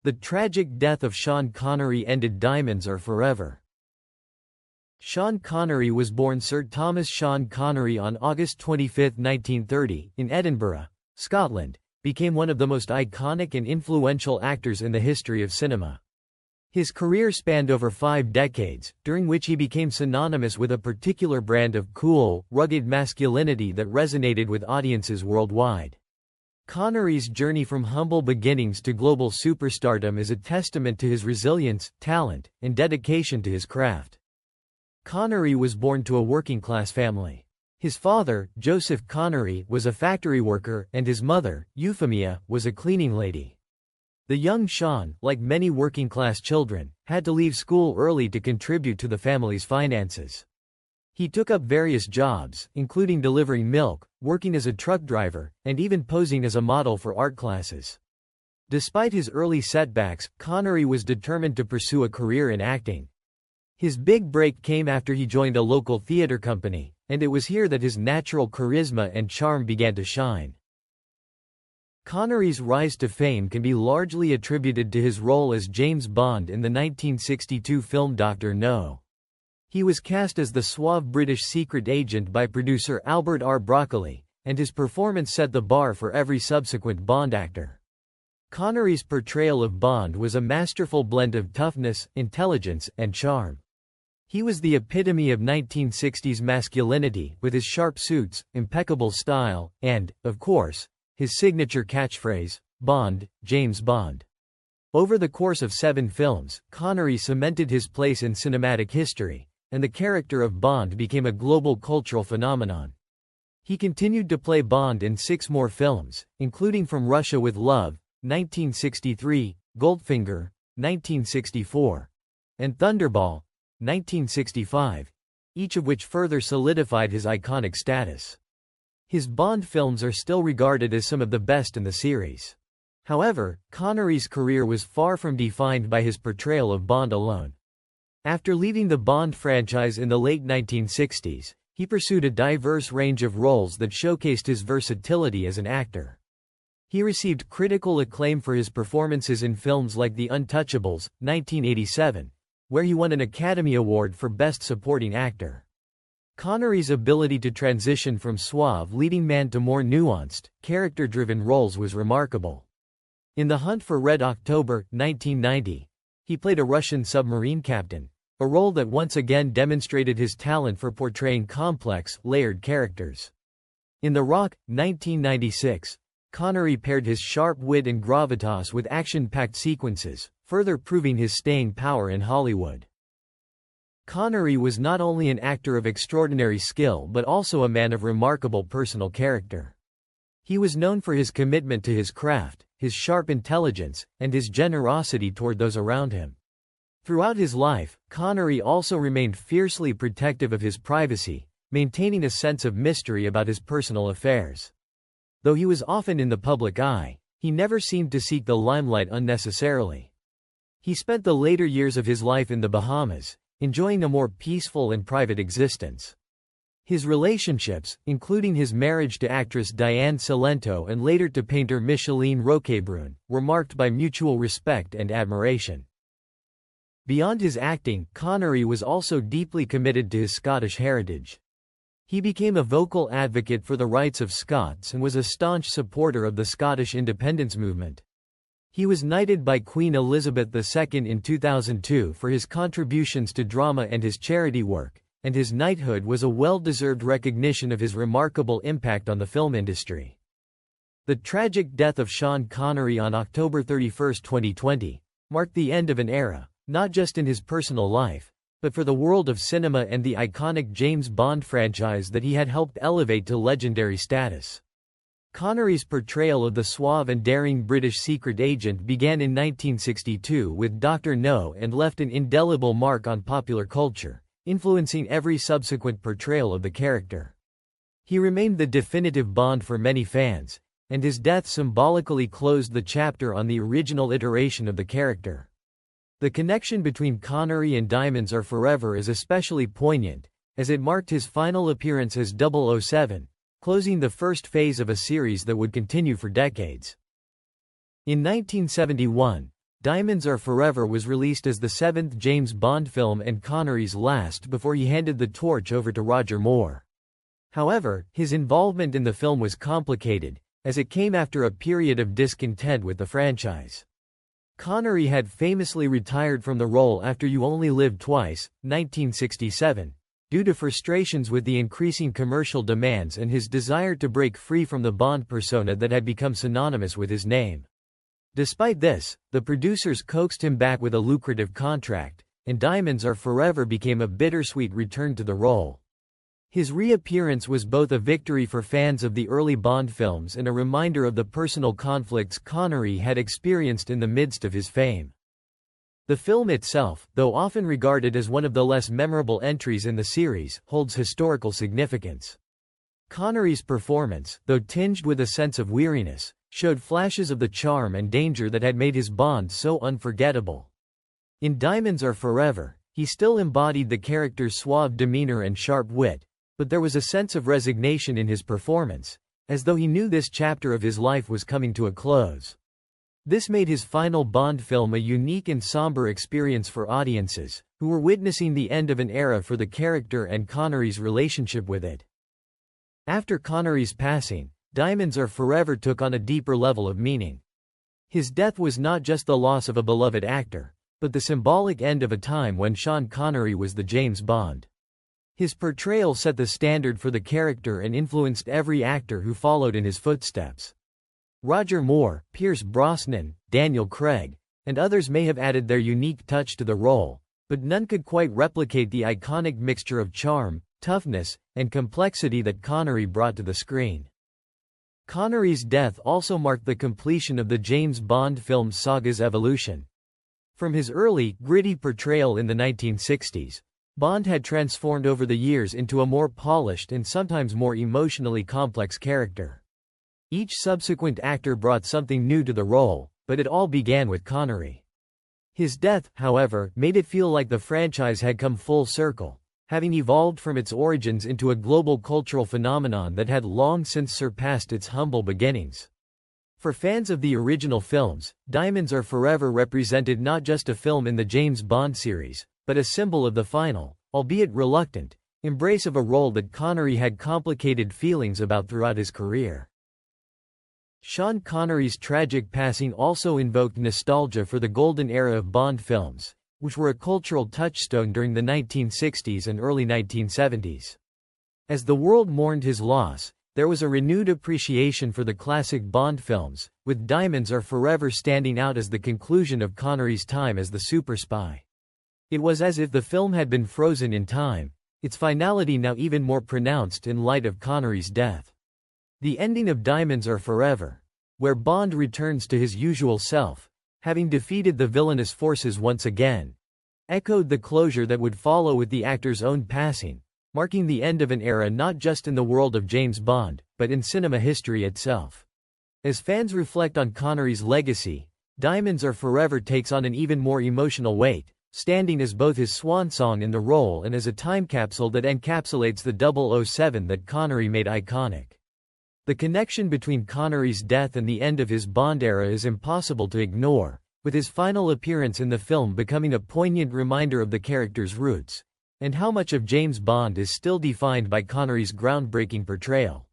The tragic death of Sean Connery ended Diamonds Are Forever. Sean Connery was born Sir Thomas Sean Connery on August 25, 1930, in Edinburgh, Scotland, became one of the most iconic and influential actors in the history of cinema. His career spanned over 5 decades, during which he became synonymous with a particular brand of cool, rugged masculinity that resonated with audiences worldwide. Connery's journey from humble beginnings to global superstardom is a testament to his resilience, talent, and dedication to his craft. Connery was born to a working-class family. His father, Joseph Connery, was a factory worker, and his mother, Euphemia, was a cleaning lady. The young Sean, like many working-class children, had to leave school early to contribute to the family's finances. He took up various jobs, including delivering milk, working as a truck driver, and even posing as a model for art classes. Despite his early setbacks, Connery was determined to pursue a career in acting. His big break came after he joined a local theater company, and it was here that his natural charisma and charm began to shine. Connery's rise to fame can be largely attributed to his role as James Bond in the 1962 film Dr. No. He was cast as the suave British secret agent by producer Albert R. Broccoli, and his performance set the bar for every subsequent Bond actor. Connery's portrayal of Bond was a masterful blend of toughness, intelligence, and charm. He was the epitome of 1960s masculinity, with his sharp suits, impeccable style, and, of course, his signature catchphrase, "Bond, James Bond." Over the course of 7 films, Connery cemented his place in cinematic history, and the character of Bond became a global cultural phenomenon. He continued to play Bond in 6 more films, including From Russia with Love, 1963, Goldfinger, 1964, and Thunderball, 1965, each of which further solidified his iconic status. His Bond films are still regarded as some of the best in the series. However, Connery's career was far from defined by his portrayal of Bond alone. After leaving the Bond franchise in the late 1960s, he pursued a diverse range of roles that showcased his versatility as an actor. He received critical acclaim for his performances in films like The Untouchables, 1987, where he won an Academy Award for Best Supporting Actor. Connery's ability to transition from suave leading man to more nuanced, character-driven roles was remarkable. In The Hunt for Red October, 1990, he played a Russian submarine captain, a role that once again demonstrated his talent for portraying complex, layered characters. In The Rock, 1996, Connery paired his sharp wit and gravitas with action-packed sequences, further proving his staying power in Hollywood. Connery was not only an actor of extraordinary skill but also a man of remarkable personal character. He was known for his commitment to his craft, his sharp intelligence, and his generosity toward those around him. Throughout his life, Connery also remained fiercely protective of his privacy, maintaining a sense of mystery about his personal affairs. Though he was often in the public eye, he never seemed to seek the limelight unnecessarily. He spent the later years of his life in the Bahamas, enjoying a more peaceful and private existence. His relationships, including his marriage to actress Diane Cilento and later to painter Micheline Roquebrune, were marked by mutual respect and admiration. Beyond his acting, Connery was also deeply committed to his Scottish heritage. He became a vocal advocate for the rights of Scots and was a staunch supporter of the Scottish independence movement. He was knighted by Queen Elizabeth II in 2002 for his contributions to drama and his charity work, and his knighthood was a well-deserved recognition of his remarkable impact on the film industry. The tragic death of Sean Connery on October 31, 2020, marked the end of an era, not just in his personal life, but for the world of cinema and the iconic James Bond franchise that he had helped elevate to legendary status. Connery's portrayal of the suave and daring British secret agent began in 1962 with Dr. No and left an indelible mark on popular culture, influencing every subsequent portrayal of the character. He remained the definitive Bond for many fans, and his death symbolically closed the chapter on the original iteration of the character. The connection between Connery and Diamonds Are Forever is especially poignant, as it marked his final appearance as 007, closing the first phase of a series that would continue for decades. In 1971, Diamonds Are Forever was released as the seventh James Bond film and Connery's last before he handed the torch over to Roger Moore. However, his involvement in the film was complicated, as it came after a period of discontent with the franchise. Connery had famously retired from the role after You Only Live Twice, 1967, due to frustrations with the increasing commercial demands and his desire to break free from the Bond persona that had become synonymous with his name. Despite this, the producers coaxed him back with a lucrative contract, and Diamonds Are Forever became a bittersweet return to the role. His reappearance was both a victory for fans of the early Bond films and a reminder of the personal conflicts Connery had experienced in the midst of his fame. The film itself, though often regarded as one of the less memorable entries in the series, holds historical significance. Connery's performance, though tinged with a sense of weariness, showed flashes of the charm and danger that had made his Bond so unforgettable. In Diamonds Are Forever, he still embodied the character's suave demeanor and sharp wit, but there was a sense of resignation in his performance, as though he knew this chapter of his life was coming to a close. This made his final Bond film a unique and somber experience for audiences, who were witnessing the end of an era for the character and Connery's relationship with it. After Connery's passing, Diamonds Are Forever took on a deeper level of meaning. His death was not just the loss of a beloved actor, but the symbolic end of a time when Sean Connery was the James Bond. His portrayal set the standard for the character and influenced every actor who followed in his footsteps. Roger Moore, Pierce Brosnan, Daniel Craig, and others may have added their unique touch to the role, but none could quite replicate the iconic mixture of charm, toughness, and complexity that Connery brought to the screen. Connery's death also marked the completion of the James Bond film saga's evolution. From his early, gritty portrayal in the 1960s, Bond had transformed over the years into a more polished and sometimes more emotionally complex character. Each subsequent actor brought something new to the role, but it all began with Connery. His death, however, made it feel like the franchise had come full circle, having evolved from its origins into a global cultural phenomenon that had long since surpassed its humble beginnings. For fans of the original films, Diamonds Are Forever represented not just a film in the James Bond series, but a symbol of the final, albeit reluctant, embrace of a role that Connery had complicated feelings about throughout his career. Sean Connery's tragic passing also invoked nostalgia for the golden era of Bond films, which were a cultural touchstone during the 1960s and early 1970s. As the world mourned his loss, there was a renewed appreciation for the classic Bond films, with Diamonds Are Forever standing out as the conclusion of Connery's time as the super spy. It was as if the film had been frozen in time, its finality now even more pronounced in light of Connery's death. The ending of Diamonds Are Forever, where Bond returns to his usual self, having defeated the villainous forces once again, echoed the closure that would follow with the actor's own passing, marking the end of an era not just in the world of James Bond, but in cinema history itself. As fans reflect on Connery's legacy, Diamonds Are Forever takes on an even more emotional weight, standing as both his swan song in the role and as a time capsule that encapsulates the 007 that Connery made iconic. The connection between Connery's death and the end of his Bond era is impossible to ignore, with his final appearance in the film becoming a poignant reminder of the character's roots, and how much of James Bond is still defined by Connery's groundbreaking portrayal.